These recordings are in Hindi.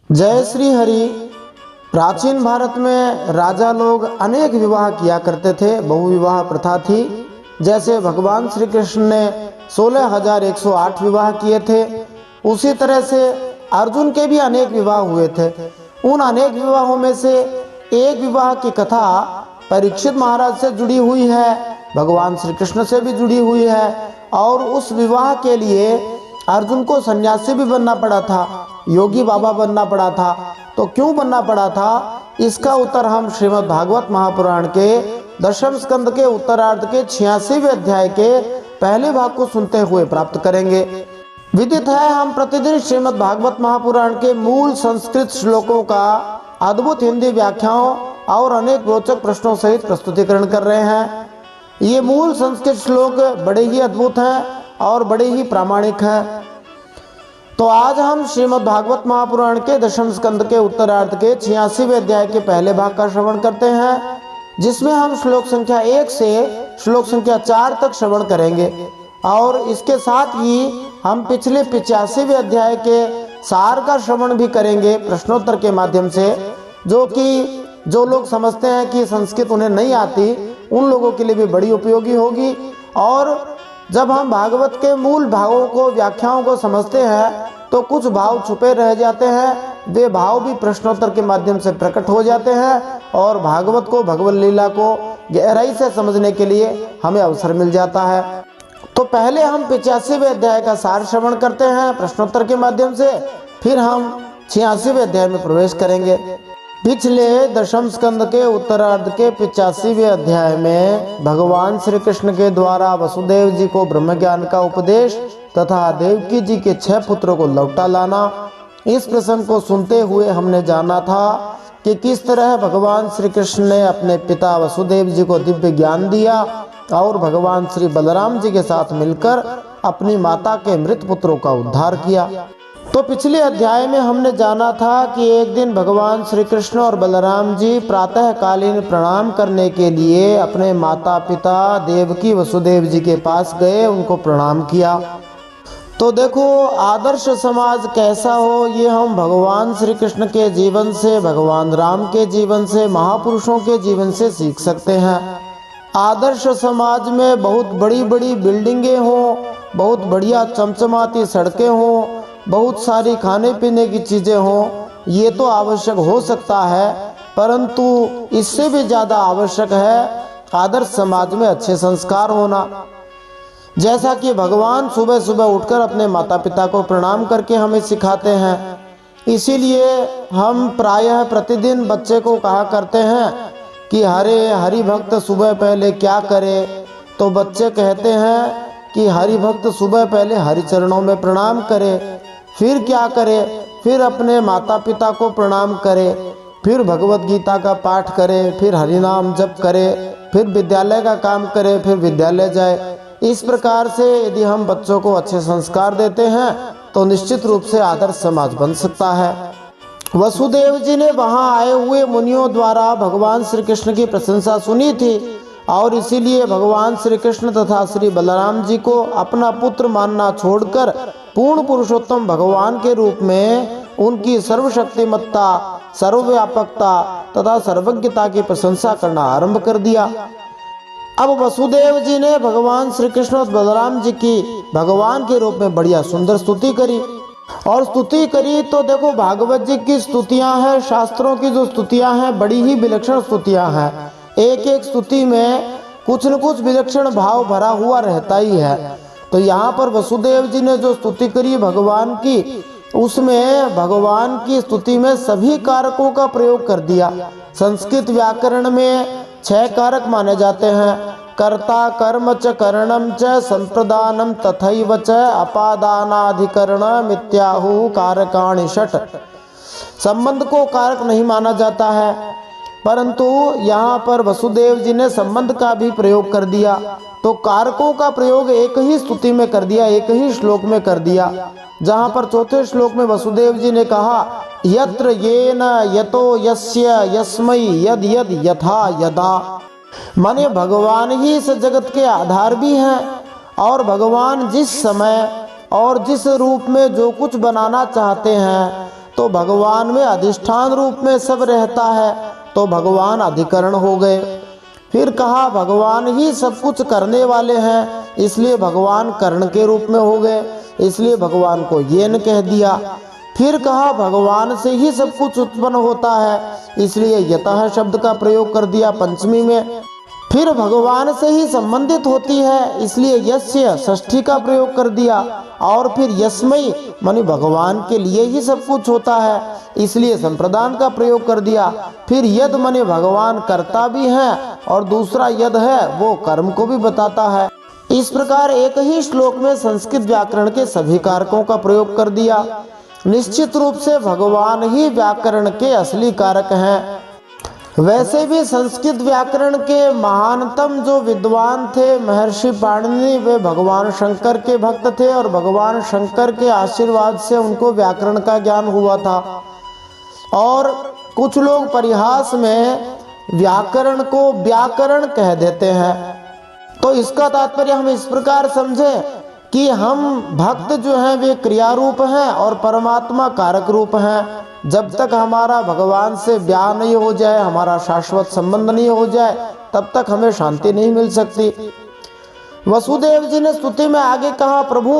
जय श्री हरि। प्राचीन भारत में राजा लोग अनेक विवाह किया करते थे। बहुविवाह प्रथा थी। जैसे भगवान श्री कृष्ण ने 16,108 विवाह किए थे, उसी तरह से अर्जुन के भी अनेक विवाह हुए थे। उन अनेक विवाहों में से एक विवाह की कथा परीक्षित महाराज से जुड़ी हुई है, भगवान श्री कृष्ण से भी जुड़ी हुई है। और उस विवाह के लिए अर्जुन को सन्यासी भी बनना पड़ा था, योगी बाबा बनना पड़ा था। तो क्यों बनना पड़ा था, इसका उत्तर हम श्रीमद् भागवत महापुराण के दशम स्कंद के उत्तरार्ध के 86वें अध्याय के पहले भाग को सुनते हुए प्राप्त करेंगे। विदित है, हम प्रतिदिन श्रीमद् भागवत महापुराण के मूल संस्कृत श्लोकों का अद्भुत हिंदी व्याख्याओं और अनेक रोचक प्रश्नों सहित प्रस्तुतिकरण कर रहे हैं। ये मूल संस्कृत श्लोक बड़े ही अद्भुत हैं और बड़े ही प्रामाणिक हैं। तो आज हम श्रीमद् भागवत महापुराण के दशम स्कंद के उत्तरार्ध के 86वें अध्याय के पहले भाग का श्रवण करते हैं, जिसमें हम श्लोक संख्या 1 से श्लोक संख्या 4 तक श्रवण करेंगे। और इसके साथ ही हम पिछले 85वें अध्याय के सार का श्रवण भी करेंगे प्रश्नोत्तर के माध्यम से, जो लोग समझते हैं कि संस्कृत उन्हें नहीं आती, उन लोगों के लिए भी बड़ी उपयोगी होगी। और जब हम भागवत के मूल भावों को, व्याख्याओं को समझते हैं, तो कुछ भाव छुपे रह जाते हैं, वे भाव भी प्रश्नोत्तर के माध्यम से प्रकट हो जाते हैं और भागवत को, भगवत लीला को गहराई से समझने के लिए हमें अवसर मिल जाता है। तो पहले हम 85वें अध्याय का सार श्रवण करते हैं प्रश्नोत्तर के माध्यम से, फिर हम 86वें अध्याय में प्रवेश करेंगे। पिछले दशम स्कंद के उत्तरार्ध के 85वें अध्याय में भगवान श्री कृष्ण के द्वारा वसुदेव जी को ब्रह्म ज्ञान का उपदेश तथा देवकी जी के 6 पुत्रों को लौटा लाना, इस प्रसंग को सुनते हुए हमने जाना था कि किस तरह भगवान श्री कृष्ण ने अपने पिता वसुदेव जी को दिव्य ज्ञान दिया और भगवान श्री बलराम जी के साथ मिलकर अपनी माता के मृत पुत्रों का उद्धार किया। तो पिछले अध्याय में हमने जाना था कि एक दिन भगवान श्री कृष्ण और बलराम जी प्रातःकालीन प्रणाम करने के लिए अपने माता पिता देवकी वसुदेव जी के पास गए, उनको प्रणाम किया। तो देखो, आदर्श समाज कैसा हो, ये हम भगवान श्री कृष्ण के जीवन से, भगवान राम के जीवन से, महापुरुषों के जीवन से सीख सकते हैं। आदर्श समाज में बहुत बड़ी बड़ी बिल्डिंगें हों, बहुत बढ़िया चमचमाती सड़कें हों, बहुत सारी खाने पीने की चीज़ें हों, ये तो आवश्यक हो सकता है, परंतु इससे भी ज़्यादा आवश्यक है आदर्श समाज में अच्छे संस्कार होना। जैसा कि भगवान सुबह सुबह उठकर अपने माता पिता को प्रणाम करके हमें सिखाते हैं, इसीलिए हम प्रायः प्रतिदिन बच्चे को कहा करते हैं कि हरि भक्त सुबह पहले क्या करे। तो बच्चे कहते हैं कि हरि भक्त सुबह पहले हरि चरणों में प्रणाम करे, फिर क्या करे, फिर अपने माता पिता को प्रणाम करे, फिर भगवत गीता का पाठ करे, फिर हरि नाम जप करे, फिर विद्यालय का काम करे, फिर विद्यालय जाए। इस प्रकार से यदि हम बच्चों को अच्छे संस्कार देते हैं तो निश्चित रूप से आदर्श समाज बन सकता है। वसुदेव जी ने वहां आए हुए मुनियों द्वारा भगवान श्री कृष्ण की प्रशंसा सुनी थी और इसीलिए भगवान श्री कृष्ण तथा श्री बलराम जी को अपना पुत्र मानना छोड़कर पूर्ण पुरुषोत्तम भगवान के रूप में उनकी सर्वशक्तिमत्ता, सर्वव्यापकता तथा सर्वज्ञता की प्रशंसा करना आरंभ कर दिया। अब वसुदेव जी ने भगवान श्री कृष्ण और बलराम जी की भगवान के रूप में बढ़िया सुंदर स्तुति करी। और स्तुति करी तो देखो, भागवत जी की स्तुतियां हैं, शास्त्रों की जो स्तुतियां हैं, बड़ी ही विलक्षण स्तुतियां हैं। एक एक स्तुति में कुछ न कुछ विलक्षण भाव भरा हुआ रहता ही है। तो यहाँ पर वसुदेव जी ने जो स्तुति करी भगवान की, उसमें भगवान की स्तुति में सभी कारकों का प्रयोग कर दिया। संस्कृत व्याकरण में 6 कारक माने जाते हैं, कर्ता कर्म च करणम च संप्रदानम तथैव च अपादानाधिकरणम इत्याहु कारकाणि षट्। संबंध को कारक नहीं माना जाता है, परंतु यहाँ पर वसुदेव जी ने संबंध का भी प्रयोग कर दिया। तो कारकों का प्रयोग एक ही स्तुति में कर दिया, एक ही श्लोक में कर दिया। जहाँ पर चौथे श्लोक में वसुदेव जी ने कहा, यत्र येन यतो यस्य यस्मै यद यद यथा यदा, माने भगवान ही इस जगत के आधार भी हैं और भगवान जिस समय और जिस रूप में जो कुछ बनाना चाहते हैं तो भगवान में अधिष्ठान रूप में सब रहता है, तो भगवान अधिकरण हो गए। फिर कहा भगवान ही सब कुछ करने वाले हैं, इसलिए भगवान कर्ण के रूप में हो गए, इसलिए भगवान को येन कह दिया। फिर कहा भगवान से ही सब कुछ उत्पन्न होता है, इसलिए यतः शब्द का प्रयोग कर दिया पंचमी में। फिर भगवान से ही संबंधित होती है, इसलिए यस्य षष्ठी का प्रयोग कर दिया। और फिर यस्मई माने भगवान के लिए ही सब कुछ होता है, इसलिए संप्रदान का प्रयोग कर दिया। फिर यद माने भगवान करता भी हैं, और दूसरा यद है वो कर्म को भी बताता है। इस प्रकार एक ही श्लोक में संस्कृत व्याकरण के सभी कारकों का प्रयोग कर दिया। निश्चित रूप से भगवान ही व्याकरण के असली कारक हैं। वैसे भी संस्कृत व्याकरण के महानतम जो विद्वान थे महर्षि पाणिनि, वे भगवान शंकर के भक्त थे और भगवान शंकर के आशीर्वाद से उनको व्याकरण का ज्ञान हुआ था। और कुछ लोग परिहास में व्याकरण को व्याकरण कह देते हैं। तो इसका तात्पर्य हम इस प्रकार समझें कि हम भक्त जो हैं वे क्रिया रूप हैं और परमात्मा कारक रूप हैं। जब तक हमारा भगवान से ब्याह नहीं हो जाए, हमारा शाश्वत संबंध नहीं हो जाए, तब तक हमें शांति नहीं मिल सकती। वसुदेव जी ने स्तुति में आगे कहा, प्रभु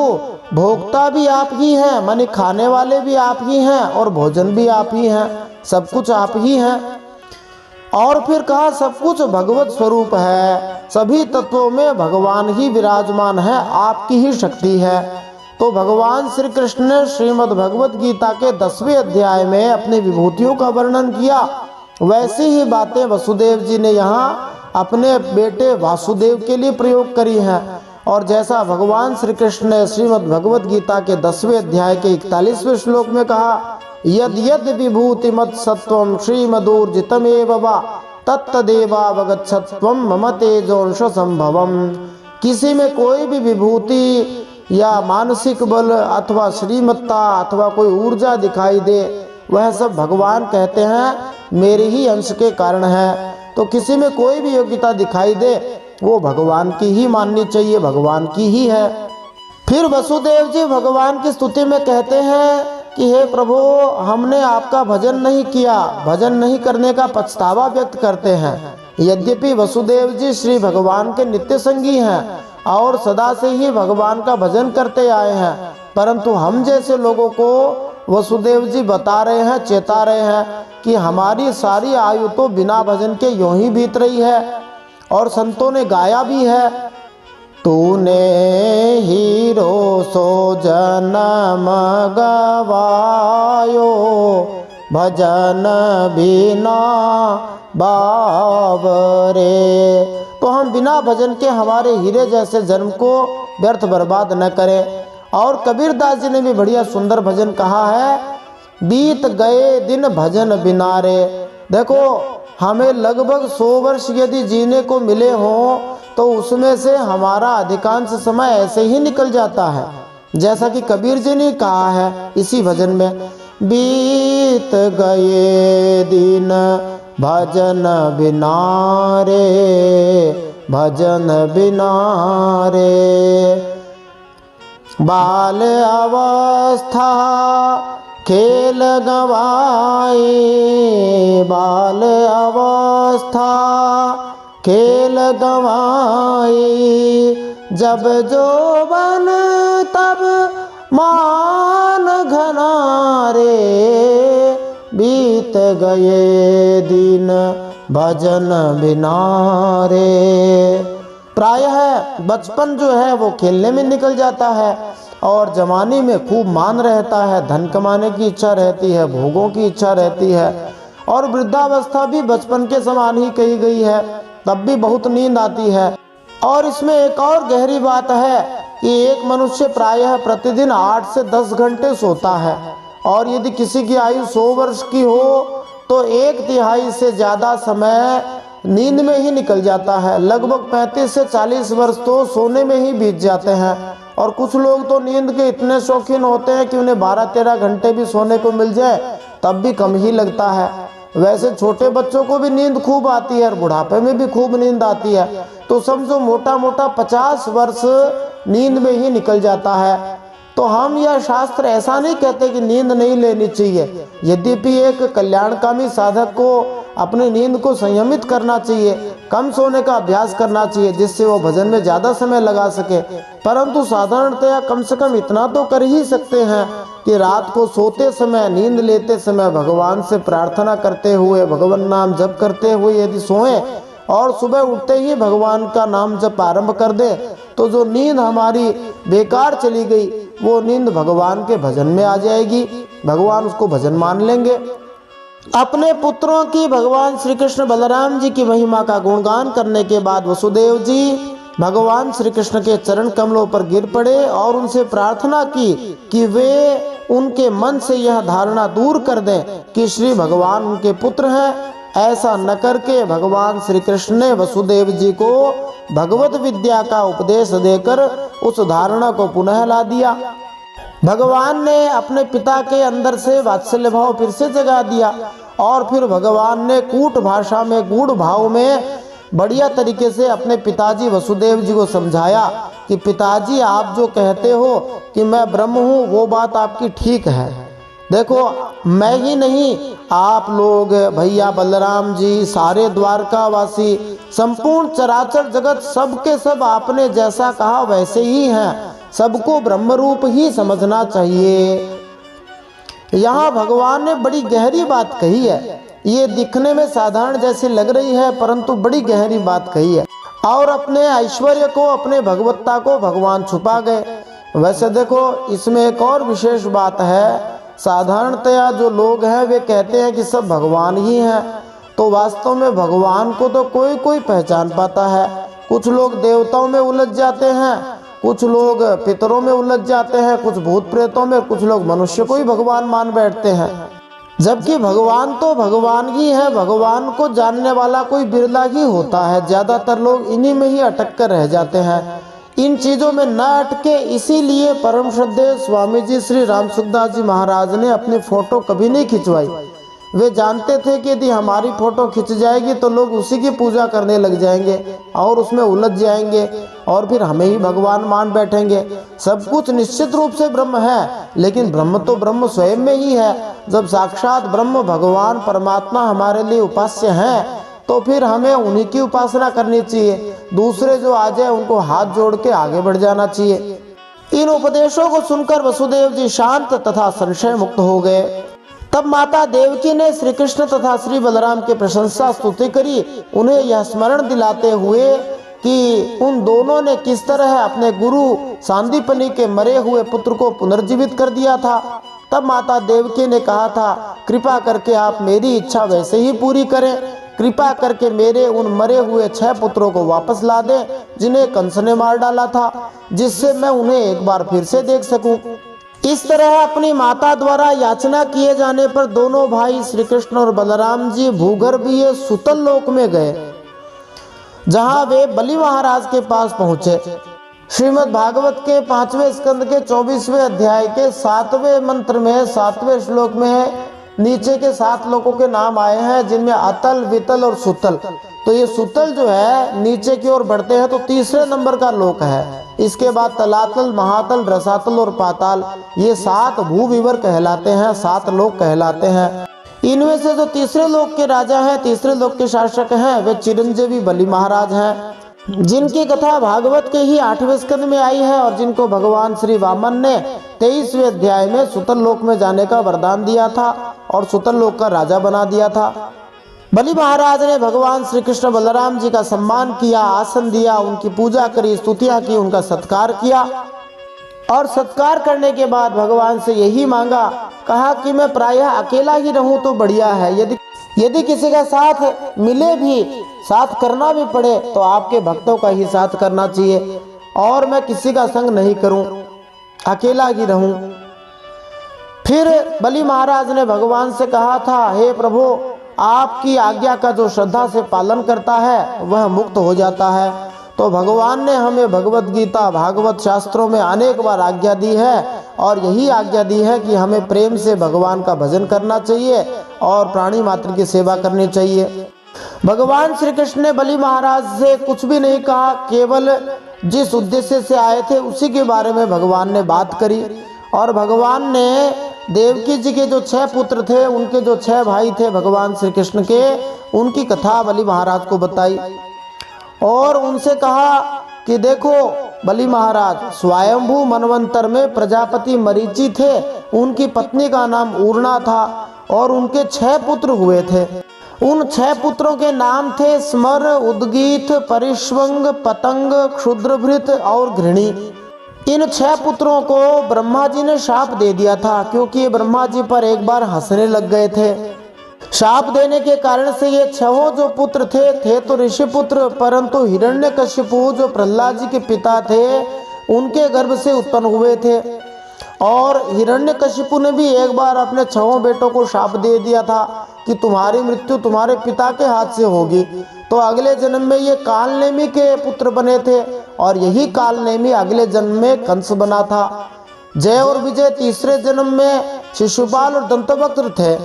भोक्ता भी आप ही हैं, माने खाने वाले भी आप ही हैं और भोजन भी आप ही हैं, सब कुछ आप ही हैं। और फिर कहा सब कुछ भगवत स्वरूप है, सभी तत्वों में भगवान ही विराजमान है, आपकी ही शक्ति है। तो भगवान श्री कृष्ण ने श्रीमद् भगवत गीता के 10वें अध्याय में अपनी विभूतियों का वर्णन किया। वैसी ही बातें वसुदेव जी ने यहाँ अपने बेटे वासुदेव के लिए प्रयोग करी हैं। और जैसा भगवान श्री कृष्ण ने श्रीमद् भगवत गीता के 10वें अध्याय के 41वें श्लोक में कहा, यद यद विभूति मत सत्वम श्रीमदूर्जितमेव वा तत्तदेवावगच्छत्वम मम तेजोंश संभवम। किसी में कोई भी विभूति या मानसिक बल अथवा श्रीमत्ता अथवा कोई ऊर्जा दिखाई दे, वह सब भगवान कहते हैं मेरे ही अंश के कारण है। तो किसी में कोई भी योग्यता दिखाई दे, वो भगवान की ही माननी चाहिए, भगवान की ही है। फिर वसुदेव जी भगवान की स्तुति में कहते हैं कि हे प्रभु, हमने आपका भजन नहीं किया, भजन नहीं करने का पछतावा व्यक्त करते हैं। यद्यपि वसुदेव जी श्री भगवान के नित्य संगी हैं और सदा से ही भगवान का भजन करते आए हैं, परंतु हम जैसे लोगों को वसुदेव जी बता रहे हैं, चेता रहे हैं कि हमारी सारी आयु तो बिना भजन के यूं ही बीत रही है। और संतों ने गाया भी है, तूने हीरो सो जन्म गवायो भजन बिना बावरे। तो हम बिना भजन के हमारे हीरे जैसे जन्म को व्यर्थ बर्बाद न करें। और कबीरदास जी ने भी बढ़िया सुंदर भजन कहा है, बीत गए दिन भजन बिना रे। देखो हमें लगभग 100 वर्ष यदि जीने को मिले हों तो उसमें से हमारा अधिकांश समय ऐसे ही निकल जाता है। जैसा कि कबीर जी ने कहा है इसी भजन में, बीत गए दिन भजन बिना रे, भजन बिना रे। बाल अवस्था खेल गवाए, बाल अवस्था खेल गवाए। जब जोबन तब मान घना रे, बीत गए दिन भजन बिना रे। प्रायः बचपन जो है वो खेलने में निकल जाता है और जवानी में खूब मान रहता है, धन कमाने की इच्छा रहती है, भोगों की इच्छा रहती है। और वृद्धावस्था भी बचपन के समान ही कही गई है, तब भी बहुत नींद आती है। और इसमें एक और गहरी बात है कि एक मनुष्य प्रायः प्रतिदिन 8 से 10 घंटे सोता है, और यदि किसी की आयु 100 वर्ष की हो तो 1/3 से ज़्यादा समय नींद में ही निकल जाता है। लगभग 35 से 40 वर्ष तो सोने में ही बीत जाते हैं। और कुछ लोग तो नींद के इतने शौकीन होते हैं कि उन्हें 12-13 घंटे भी सोने को मिल जाए तब भी कम ही लगता है। वैसे छोटे बच्चों को भी नींद खूब आती है और बुढ़ापे में भी खूब नींद आती है। तो समझो मोटा मोटा 50 वर्ष नींद में ही निकल जाता है। तो हम यह शास्त्र ऐसा नहीं कहते कि नींद नहीं लेनी चाहिए। यद्यपि एक कल्याणकामी साधक को अपनी नींद को संयमित करना चाहिए, कम सोने का अभ्यास करना चाहिए, जिससे वो भजन में ज़्यादा समय लगा सके। परंतु साधारणतया कम से कम इतना तो कर ही सकते हैं कि रात को सोते समय, नींद लेते समय भगवान से प्रार्थना करते हुए, भगवान नाम जप करते हुए यदि सोएं और सुबह उठते ही भगवान का नाम जप आरंभ कर दे, तो जो नींद हमारी बेकार चली गई वो नींद भगवान के भजन में आ जाएगी, भगवान उसको भजन मान लेंगे। अपने पुत्रों की भगवान श्री कृष्ण बलराम जी की महिमा का गुणगान करने के बाद वसुदेव जी भगवान श्री कृष्ण के चरण कमलों पर गिर पड़े और उनसे प्रार्थना की कि वे उनके मन से यह धारणा दूर कर दें कि श्री भगवान उनके पुत्र हैं। ऐसा न करके भगवान श्री कृष्ण ने वसुदेव जी को भगवत विद्या का उपदेश देकर उस धारणा को पुनः ला दिया। भगवान ने अपने पिता के अंदर से वात्सल्य भाव फिर से जगा दिया और फिर भगवान ने कूट भाषा में, गूढ़ भाव में बढ़िया तरीके से अपने पिताजी वसुदेव जी को समझाया कि पिताजी, आप जो कहते हो कि मैं ब्रह्म हूँ, वो बात आपकी ठीक है। देखो, मैं ही नहीं, आप लोग, भैया बलराम जी, सारे द्वारकावासी, संपूर्ण चराचर जगत, सबके सब आपने जैसा कहा वैसे ही हैं। सबको ब्रह्म रूप ही समझना चाहिए। यहाँ भगवान ने बड़ी गहरी बात कही है। ये दिखने में साधारण जैसी लग रही है, परंतु बड़ी गहरी बात कही है। और अपने ऐश्वर्य को, अपने भगवत्ता को भगवान छुपा गए। वैसे देखो, इसमें एक और विशेष बात है। साधारणतया जो लोग हैं वे कहते हैं कि सब भगवान ही हैं, तो वास्तव में भगवान को तो कोई कोई पहचान पाता है। कुछ लोग देवताओं में उलझ जाते हैं, कुछ लोग पितरों में उलझ जाते हैं, कुछ भूत प्रेतों में, कुछ लोग मनुष्य को ही भगवान मान बैठते हैं। जबकि भगवान तो भगवान ही है। भगवान को जानने वाला कोई बिरला ही होता है। ज़्यादातर लोग इन्हीं में ही अटक कर रह जाते हैं, इन चीज़ों में न अटके। इसीलिए परम श्रद्धेय स्वामी जी श्री राम सुखदास जी महाराज ने अपनी फ़ोटो कभी नहीं खिंचवाई। वे जानते थे कि यदि हमारी फ़ोटो खिंच जाएगी तो लोग उसी की पूजा करने लग जाएंगे और उसमें उलझ जाएंगे और फिर हमें ही भगवान मान बैठेंगे। सब कुछ निश्चित रूप से ब्रह्म है, लेकिन ब्रह्म तो ब्रह्म स्वयं में ही है। जब साक्षात ब्रह्म भगवान परमात्मा हमारे लिए उपास्य हैं, तो फिर हमें उन्हीं की उपासना करनी चाहिए। दूसरे जो आ जाए उनको हाथ जोड़ के आगे बढ़ जाना चाहिए। इन उपदेशों को सुनकर वसुदेव जी शांत तथा संशय मुक्त हो गए। तब माता देवकी ने श्री कृष्ण तथा श्री बलराम की प्रशंसा स्तुति करी, उन्हें यह स्मरण दिलाते हुए कि उन दोनों ने किस तरह अपने गुरु सांदीपनि के मरे हुए पुत्र को पुनर्जीवित कर दिया था। तब माता देवकी ने कहा था, कृपा करके आप मेरी इच्छा वैसे ही पूरी करें। कृपा करके मेरे उन मरे हुए 6 पुत्रों को वापस ला दें जिन्हें कंस ने मार डाला था, जिससे मैं उन्हें एक बार फिर से देख सकूं। इस तरह अपनी माता द्वारा याचना किए जाने पर दोनों भाई श्री कृष्ण और बलराम जी भूगर्भीय सुतल लोक में गए, जहां वे बलि महाराज के पास पहुंचे। श्रीमद् भागवत के 5वें स्कंद के 24वें अध्याय के 7वें मंत्र में 7वें श्लोक में नीचे के 7 लोकों के नाम आए हैं, जिनमें अतल, वितल और सुतल। तो ये सुतल जो है नीचे की ओर बढ़ते हैं तो तीसरे नंबर का लोक है। इसके बाद तलातल, महातल, रसातल और पाताल, ये 7 भूविवर कहलाते हैं, 7 लोक कहलाते हैं। इनमें से जो तीसरे लोक के राजा हैं, तीसरे लोक के शासक हैं, वे चिरंजीवी बलि महाराज हैं, जिनकी कथा भागवत के ही 8वें स्कंद में आई है और जिनको भगवान श्री वामन ने 23वें अध्याय में सुतल लोक में जाने का वरदान दिया था और सुतल लोक का राजा बना दिया था। बलि महाराज ने भगवान श्री कृष्ण बलराम जी का सम्मान किया, आसन दिया, उनकी पूजा करी, स्तुतियां की, उनका सत्कार किया और सत्कार करने के बाद भगवान से यही मांगा, कहा कि मैं प्रायः अकेला ही रहूं तो बढ़िया है, यदि किसी का साथ मिले भी, साथ करना भी पड़े तो आपके भक्तों का ही साथ करना चाहिए और मैं किसी का संग नहीं करूं, अकेला ही रहूं। फिर बलि महाराज ने भगवान से कहा था, हे प्रभु, आपकी आज्ञा का जो श्रद्धा से पालन करता है वह मुक्त हो जाता है। तो भगवान ने हमें भगवत गीता, भागवत शास्त्रों में अनेक बार आज्ञा दी है और यही आज्ञा दी है कि हमें प्रेम से भगवान का भजन करना चाहिए और प्राणी मात्र की सेवा करनी चाहिए। भगवान श्री कृष्ण ने बलि महाराज से कुछ भी नहीं कहा, केवल जिस उद्देश्य से आए थे उसी के बारे में भगवान ने बात करी। और भगवान ने देवकी जी के जो 6 पुत्र थे, उनके जो 6 भाई थे भगवान श्री कृष्ण के, उनकी कथा बलि महाराज को बताई और उनसे कहा कि देखो बलि महाराज, स्वयंभू मनवंतर में प्रजापति मरीचि थे, उनकी पत्नी का नाम ऊर्णा था और उनके 6 पुत्र हुए थे। उन 6 पुत्रों के नाम थे स्मर, उद्गीत, परिष्वंग, पतंग, क्षुद्रभृत और घृणी। इन 6 पुत्रों को ब्रह्मा जी ने शाप दे दिया था, क्योंकि ये ब्रह्मा जी पर एक बार हंसने लग गए थे। शाप देने के कारण से ये 6 जो पुत्र थे तो ऋषि पुत्र, परंतु हिरण्यकशिपु जो प्रहलाद जी के पिता थे, उनके गर्भ से उत्पन्न हुए थे। और हिरण्यकशिपु ने भी एक बार अपने 6 बेटों को शाप दे दिया था कि तुम्हारी मृत्यु तुम्हारे पिता के हाथ से होगी। तो अगले जन्म में ये कालनेमी के पुत्र बने थे और यही कालनेमी अगले जन्म में कंस बना था। जय और विजय तीसरे जन्म में शिशुपाल और दंतवक्र थे,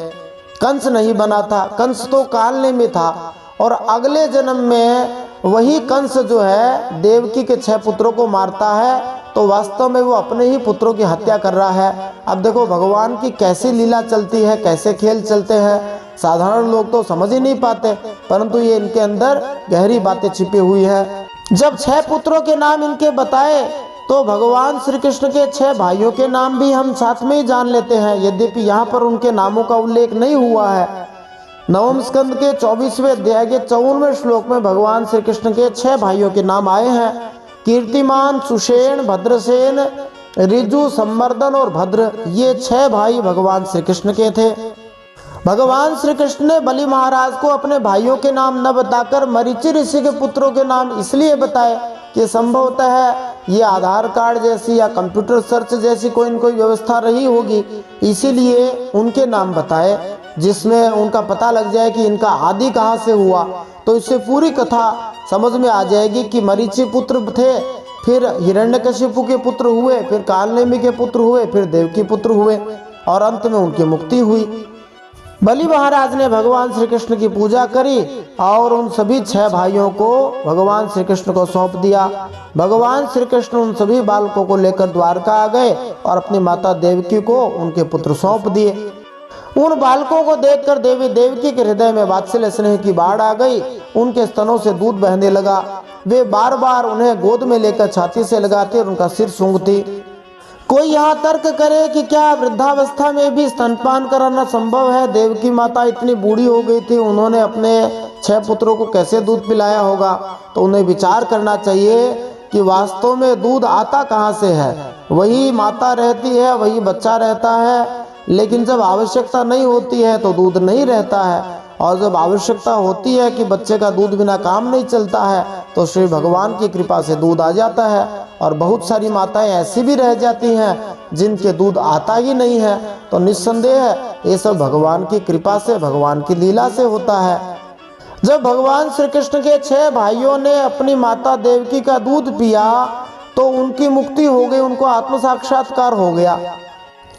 कंस नहीं बना था। कंस तो कालनेमी था और अगले जन्म में वही कंस जो है देवकी के 6 पुत्रों को मारता है, तो वास्तव में वो अपने ही पुत्रों की हत्या कर रहा है। अब देखो भगवान की कैसी लीला चलती है, कैसे खेल चलते हैं, साधारण लोग तो समझ ही नहीं पाते, परंतु ये इनके अंदर गहरी बातें छिपी हुई है। जब 6 पुत्रों के नाम इनके बताए तो भगवान श्री कृष्ण के 6 भाइयों के नाम भी हम साथ में ही जान लेते हैं, यद्यपि यहाँ पर उनके नामों का उल्लेख नहीं हुआ है। नवम स्कंद के 24वें अध्याय के 54वें श्लोक में भगवान श्री कृष्ण के 6 भाइयों के नाम आए हैं, कीर्तिमान, सुषेण, भद्रसेन, ऋजु, संवर्धन और भद्र। ये 6 भाई भगवान श्री कृष्ण के थे। भगवान श्री कृष्ण ने बलि महाराज को अपने भाइयों के नाम न बताकर मरीचि ऋषि के पुत्रों के नाम इसलिए बताए कि संभवतः ये आधार कार्ड जैसी या कंप्यूटर सर्च जैसी कोई न कोई व्यवस्था रही होगी, इसीलिए उनके नाम बताए, जिसमें उनका पता लग जाए कि इनका आदि कहाँ से हुआ। तो इससे पूरी कथा समझ में आ जाएगी कि मरीचि पुत्र थे, फिर हिरण्यकशिपु के पुत्र हुए, फिर कालनेमी के पुत्र हुए, फिर देवकी पुत्र हुए और अंत में उनकी मुक्ति हुई। बलि महाराज ने भगवान श्री कृष्ण की पूजा करी और उन सभी 6 भाइयों को भगवान श्री कृष्ण को सौंप दिया। भगवान श्री कृष्ण उन सभी बालकों को लेकर द्वारका आ गए और अपनी माता देवकी को उनके पुत्र सौंप दिए। उन बालकों को देखकर देवी देवकी के हृदय में वात्सल्य स्नेह की बाढ़ आ गई। उनके स्तनों से दूध बहने लगा। वे बार बार उन्हें गोद में लेकर छाती से लगाती और उनका सिर सूंघती। कोई यहाँ तर्क करे कि क्या वृद्धावस्था में भी स्तनपान कराना संभव है? देवकी माता इतनी बूढ़ी हो गई थी, उन्होंने अपने 6 पुत्रों को कैसे दूध पिलाया होगा? तो उन्हें विचार करना चाहिए कि वास्तव में दूध आता कहाँ से है। वही माता रहती है, वही बच्चा रहता है, लेकिन जब आवश्यकता नहीं होती है तो दूध नहीं रहता है, और जब आवश्यकता होती है कि बच्चे का दूध बिना काम नहीं चलता है तो श्री भगवान की कृपा से दूध आ जाता है। और बहुत सारी माताएं ऐसी भी रह जाती हैं जिनके दूध आता ही नहीं है। तो निस्संदेह ये सब भगवान की कृपा से, भगवान की लीला से होता है। जब भगवान श्री कृष्ण के 6 भाइयों ने अपनी माता देवकी का दूध पिया तो उनकी मुक्ति हो गई, उनको आत्म साक्षात्कार हो गया।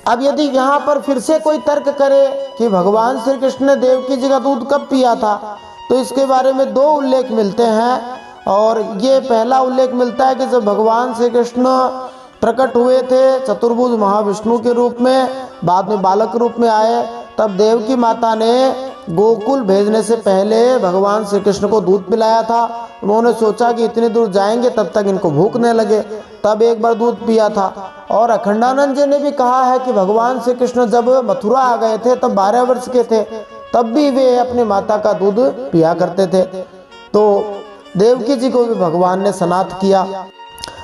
अब यदि यहाँ पर फिर से कोई तर्क करे कि भगवान श्री कृष्ण ने देवकी जी का दूध कब पिया था, तो इसके बारे में 2 उल्लेख मिलते हैं। और ये पहला उल्लेख मिलता है कि जब भगवान श्री कृष्ण प्रकट हुए थे चतुर्भुज महाविष्णु के रूप में, बाद में बालक रूप में आए, तब देवकी माता ने गोकुल भेजने से पहले भगवान श्री कृष्ण को दूध पिलाया था। उन्होंने सोचा कि इतनी दूर जाएंगे तब तक इनको भूख न लगे, तब एक बार दूध पिया था। और अखंडानंद जी ने भी कहा है कि भगवान श्री कृष्ण जब मथुरा आ गए थे तब 12 वर्ष के थे, तब भी वे अपनी माता का दूध पिया करते थे। तो देवकी जी को भी भगवान ने सनाथ किया।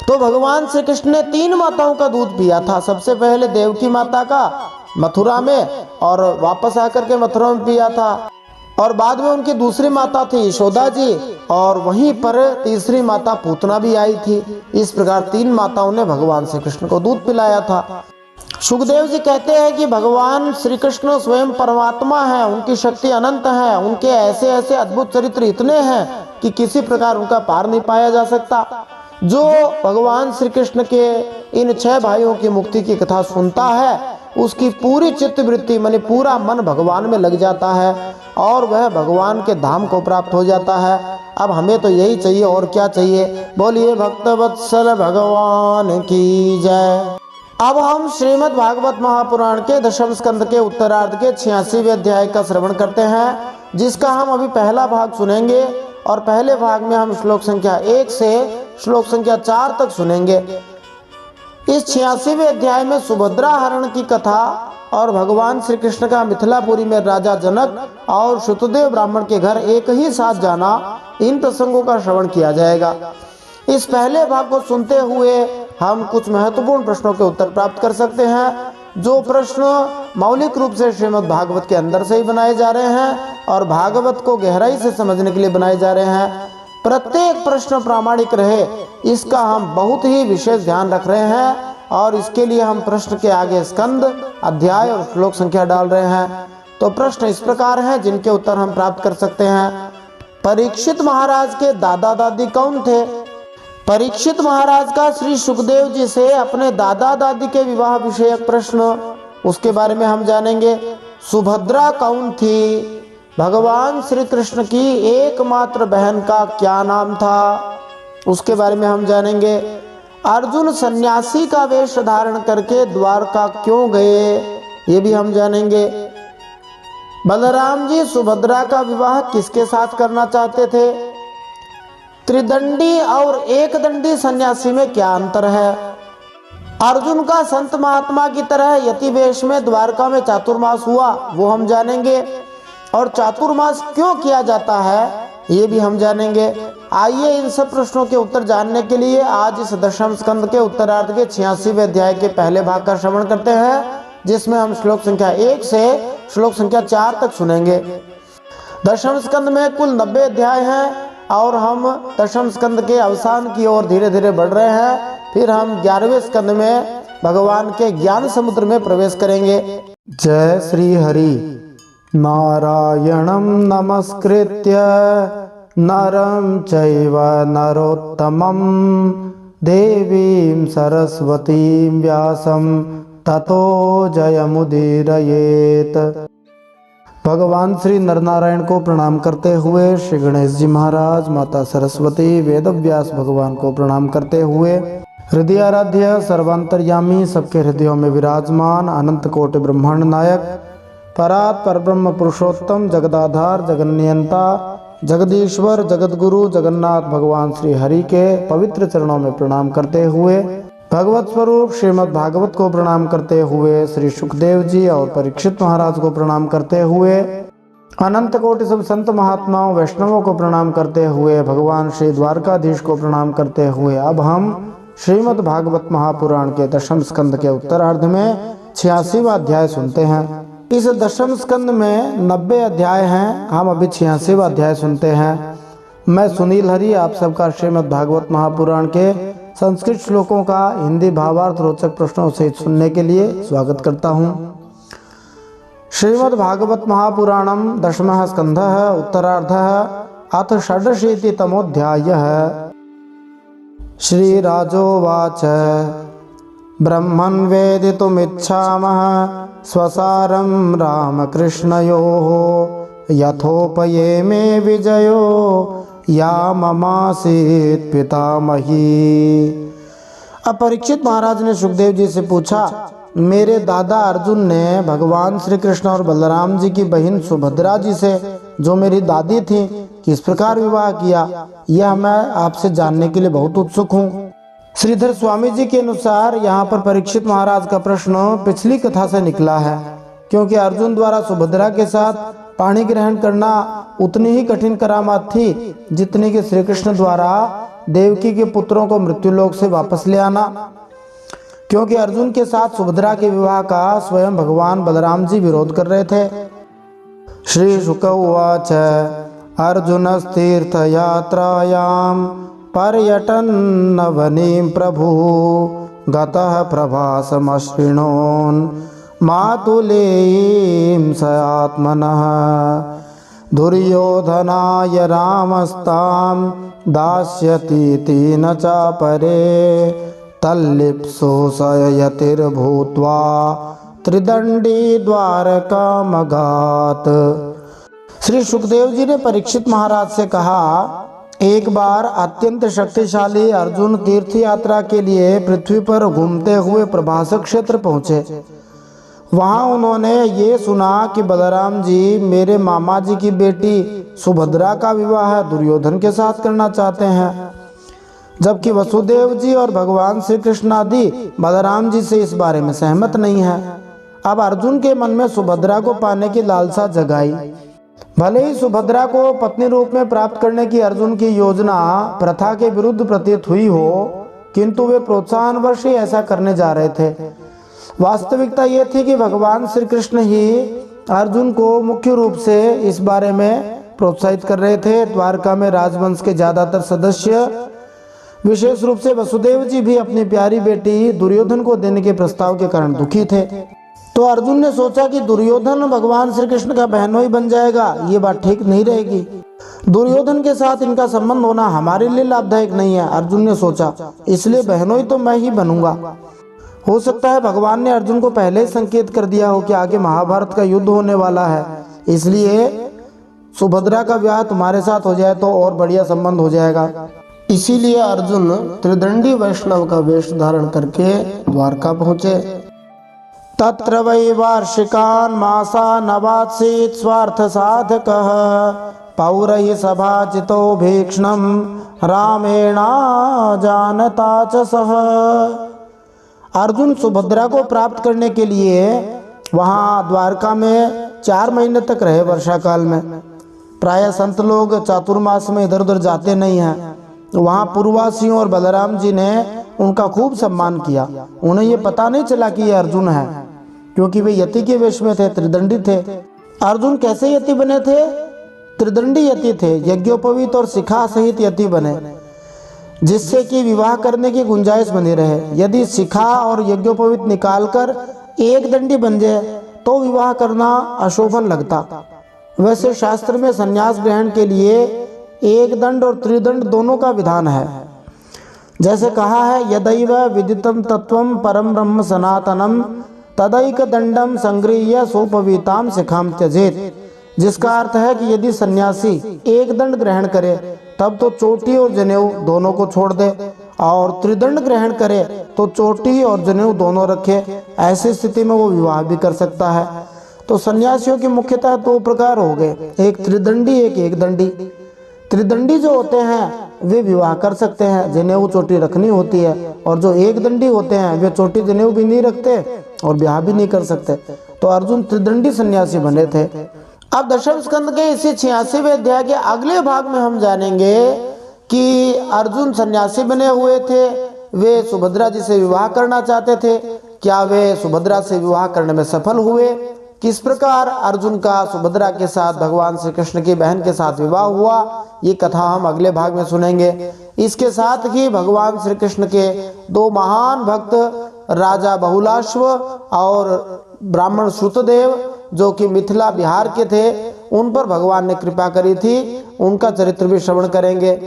तो भगवान श्री कृष्ण ने 3 माताओं का दूध पिया था। सबसे पहले देवकी माता का मथुरा में, और वापस आकर के मथुरा में पिया था, और बाद में उनकी दूसरी माता थी यशोदा जी, और वहीं पर तीसरी माता पूतना भी आई थी। इस प्रकार 3 माताओं ने भगवान श्री कृष्ण को दूध पिलाया था। सुखदेव जी कहते हैं कि भगवान श्री कृष्ण स्वयं परमात्मा है, उनकी शक्ति अनंत है, उनके ऐसे ऐसे अद्भुत चरित्र इतने हैं कि किसी प्रकार उनका पार नहीं पाया जा सकता। जो भगवान श्री कृष्ण के इन 6 भाइयों की मुक्ति की कथा सुनता है, उसकी पूरी चित्तवृत्ति माने पूरा मन भगवान में लग जाता है और वह भगवान के धाम को प्राप्त हो जाता है। अब हमें तो यही चाहिए, और क्या चाहिए। बोलिए भक्तवत्सल भगवान की जय। अब हम श्रीमद् भागवत महापुराण के दशम स्कंद के उत्तरार्ध के 86वें अध्याय का श्रवण करते हैं, जिसका हम अभी पहला भाग सुनेंगे। और पहले भाग में हम श्लोक संख्या 1 से श्लोक संख्या 4 तक सुनेंगे। इस 86वें अध्याय में सुभद्रा हरण की कथा और भगवान श्री कृष्ण का मिथिलापुरी में राजा जनक और शुतदेव ब्राह्मण के घर एक ही साथ जाना, इन प्रसंगों का श्रवण किया जाएगा। इस पहले भाग को सुनते हुए हम कुछ महत्वपूर्ण प्रश्नों के उत्तर प्राप्त कर सकते हैं, जो प्रश्न मौलिक रूप से श्रीमद् भागवत के अंदर से ही बनाए जा रहे हैं और भागवत को गहराई से समझने के लिए बनाए जा रहे हैं। प्रत्येक प्रश्न प्रामाणिक रहे, इसका हम बहुत ही विशेष ध्यान रख रहे हैं, और इसके लिए हम प्रश्न के आगे स्कंद, अध्याय और श्लोक संख्या डाल रहे हैं। तो प्रश्न इस प्रकार हैं, जिनके उत्तर हम प्राप्त कर सकते हैं। परीक्षित महाराज के दादा दादी कौन थे? परीक्षित महाराज का श्री सुखदेव जी से अपने दादा दादी के विवाह विषयक प्रश्न, उसके बारे में हम जानेंगे। सुभद्रा कौन थी? भगवान श्री कृष्ण की एकमात्र बहन का क्या नाम था? उसके बारे में हम जानेंगे। अर्जुन सन्यासी का वेश धारण करके द्वारका क्यों गए? ये भी हम जानेंगे। बलराम जी सुभद्रा का विवाह किसके साथ करना चाहते थे? त्रिदंडी और एकदंडी सन्यासी में क्या अंतर है? अर्जुन का संत महात्मा की तरह यति वेश में द्वारका में चातुर्मास हुआ, वो हम जानेंगे। और चातुर्मास क्यों किया जाता है, ये भी हम जानेंगे। आइए इन सब प्रश्नों के उत्तर जानने के लिए आज इस दशम स्कंद के उत्तरार्ध के 86वें अध्याय के पहले भाग का श्रवण करते हैं, जिसमें हम श्लोक संख्या 1 से श्लोक संख्या 4 तक सुनेंगे। दशम स्कंद में कुल 90 अध्याय हैं और हम दशम स्कंद के अवसान की ओर धीरे धीरे बढ़ रहे हैं। फिर हम 11वें स्कंद में भगवान के ज्ञान समुद्र में प्रवेश करेंगे। जय श्री हरि। नारायणं नमस्कृत्य नरं चैव नरोत्तमं देवीं सरस्वतीं व्यासं ततो जयमुदीरयेत्। भगवान श्री नरनारायण को प्रणाम करते हुए, श्री गणेश जी महाराज, माता सरस्वती, वेदव्यास भगवान को प्रणाम करते हुए, हृदयाराध्य सर्वांतर्यामी, सबके हृदयों में विराजमान, अनंत कोटि ब्रह्मांड नायक, परात् परब्रह्म पुरुषोत्तम, जगदाधार, जगन्नियंता, जगदीश्वर, जगतगुरु जगन्नाथ भगवान श्री हरि के पवित्र चरणों में प्रणाम करते हुए, भगवत स्वरूप श्रीमद् भागवत को प्रणाम करते हुए, श्री सुखदेव जी और परीक्षित महाराज को प्रणाम करते हुए, अनंत कोटि सब संत महात्माओं वैष्णवों को प्रणाम करते हुए, भगवान श्री द्वारकाधीश को प्रणाम करते हुए, अब हम श्रीमद् भागवत महापुराण के दशम स्कंद के उत्तरार्ध में 86वां अध्याय सुनते हैं। इस दशम स्कंद में 90 अध्याय हैं, हम अभी 86वां अध्याय सुनते हैं। मैं सुनील हरि आप सबका श्रीमद् भागवत महापुराण के संस्कृत श्लोकों का हिंदी भावार्थ रोचक प्रश्नों से सुनने के लिए स्वागत करता हूँ। श्रीमद् भागवत महापुराणम दशमः स्कंधः उत्तरार्धः अथ षडशीतितमोऽध्यायः। श्रीराजोवाच ब्रह्मन् वेदितुमिच्छामः स्वसारं रामकृष्णयोः यथोपयेमे विजयो या ममासीत पितामही। अब परीक्षित महाराज ने सुखदेव जी से पूछा, मेरे दादा अर्जुन ने भगवान श्री कृष्ण और बलराम जी की बहन सुभद्रा जी से, जो मेरी दादी थी, किस प्रकार विवाह किया, यह मैं आपसे जानने के लिए बहुत उत्सुक हूँ। श्रीधर स्वामी जी के अनुसार यहाँ पर परीक्षित महाराज का प्रश्न पिछली कथा से निकला है, क्योंकि अर्जुन द्वारा सुभद्रा के साथ पाणी ग्रहण करना उतनी ही कठिन करामात थी जितनी कि श्री कृष्ण द्वारा देवकी के पुत्रों को मृत्युलोक से वापस ले आना, क्योंकि अर्जुन के साथ सुभद्रा के विवाह का स्वयं भगवान बलराम जी विरोध कर रहे थे। श्री शुक उवाच अर्जुनस्तीर्थ यात्रायां पर्यटन् वनीं प्रभु गतः प्रभासमश्विनोन् मातुलेयीं स आत्मनः दुर्योधनाय रामस्तां दास्यतीति न चापरे तल्लिप्सो सयतिर्भूत्वा त्रिदण्डी द्वारकामगात्। श्री सुखदेव जी ने परीक्षित महाराज से कहा, एक बार अत्यंत शक्तिशाली अर्जुन तीर्थ यात्रा के लिए पृथ्वी पर घूमते हुए प्रभास क्षेत्र पहुँचे। वहाँ उन्होंने ये सुना कि बलराम जी मेरे मामा जी की बेटी सुभद्रा का विवाह दुर्योधन के साथ करना चाहते हैं, जबकि वसुदेव जी और भगवान श्री कृष्ण आदि बलराम जी से इस बारे में सहमत नहीं है। अब अर्जुन के मन में सुभद्रा को पाने की लालसा जगाई। भले ही सुभद्रा को पत्नी रूप में प्राप्त करने की अर्जुन की योजना प्रथा के विरुद्ध प्रतीत हुई हो, किंतु वे प्रोत्साहनवश ही ऐसा करने जा रहे थे। वास्तविकता ये थी कि भगवान श्री कृष्ण ही अर्जुन को मुख्य रूप से इस बारे में प्रोत्साहित कर रहे थे। द्वारका में राजवंश के ज्यादातर सदस्य, विशेष रूप से वसुदेव जी भी अपनी प्यारी बेटी दुर्योधन को देने के प्रस्ताव के कारण दुखी थे। तो अर्जुन ने सोचा कि दुर्योधन भगवान श्री कृष्ण का बहनोई बन जाएगा, ये बात ठीक नहीं रहेगी। दुर्योधन के साथ इनका संबंध होना हमारे लिए लाभदायक नहीं है, अर्जुन ने सोचा, इसलिए बहनोई तो मैं ही बनूंगा। हो सकता है भगवान ने अर्जुन को पहले ही संकेत कर दिया हो कि आगे महाभारत का युद्ध होने वाला है, इसलिए सुभद्रा का ब्याह तुम्हारे साथ हो जाए तो और बढ़िया संबंध हो जाएगा। इसीलिए अर्जुन त्रिदंडी वैष्णव का वेश धारण करके द्वारका पहुंचे। तत्र वै वार्षिकान् मासा नवात्सीत् स्वार्थ साधकः पौरैः सभाजितो भीक्ष्णं रामेणा जानता च सः। अर्जुन सुभद्रा को प्राप्त करने के लिए वहाँ द्वारका में 4 महीने तक रहे वर्षा काल में। प्रायः संत लोग चातुर्मास में इधर उधर जाते नहीं हैं। वहाँ पूर्ववासियों और बलराम जी ने उनका खूब सम्मान किया। उन्हें ये पता नहीं चला कि ये अर्जुन है, क्योंकि वे यति के वेश में थे, त्रिदंडी थे। अर्जुन कैसे यति बने थे? त्रिदंडी यति थे, यज्ञोपवीत और शिखा सहित यति बने, जिससे कि विवाह करने की गुंजाइश बनी रहे। यदि शिखा और यज्ञोपवीत निकालकर एक दंडी बन जाए तो विवाह करना अशोभन लगता। वैसे शास्त्र में संन्यास ग्रहण के लिए एक दंड और त्रिदंड दोनों का विधान है। जैसे कहा है, यदैव विदितम तत्वम परम ब्रह्म सनातनम तदैक दंडम संगृह्य सोपवीताम शिखाम त्यजेत, जिसका अर्थ है कि यदि सन्यासी एक दंड ग्रहण करे तब तो चोटी और जनेऊ दोनों को छोड़ दे, और त्रिदंड ग्रहण करे तो चोटी और जनेऊ दोनों रखे। ऐसी स्थिति में वो विवाह भी कर सकता है। तो सन्यासियों की मुख्यतः 2 प्रकार हो गए, एक त्रिदंडी, एक दंडी। त्रिदंडी जो होते हैं वे विवाह कर सकते हैं, जनेऊ चोटी रखनी होती है, और जो एक दंडी होते हैं वे चोटी जनेऊ भी नहीं रखते और ब्याह भी नहीं कर सकते। तो अर्जुन त्रिदंडी सन्यासी बने थे। अब दशम स्कंद के इसी 86वें अध्याय के अगले भाग में हम जानेंगे कि अर्जुन सन्यासी बने हुए थे, वे सुभद्रा जी से विवाह करना चाहते थे, क्या वे सुभद्रा से विवाह करने में सफल हुए, किस प्रकार अर्जुन का सुभद्रा के साथ भगवान श्री कृष्ण की बहन के साथ विवाह हुआ, ये कथा हम अगले भाग में सुनेंगे। इसके साथ ही भगवान श्री कृष्ण के 2 महान भक्त राजा बहुलाश्व और ब्राह्मण श्रुतदेव, जो कि मिथिला बिहार के थे, उन पर भगवान ने कृपा करी थी, उनका चरित्र भी श्रवण करेंगे।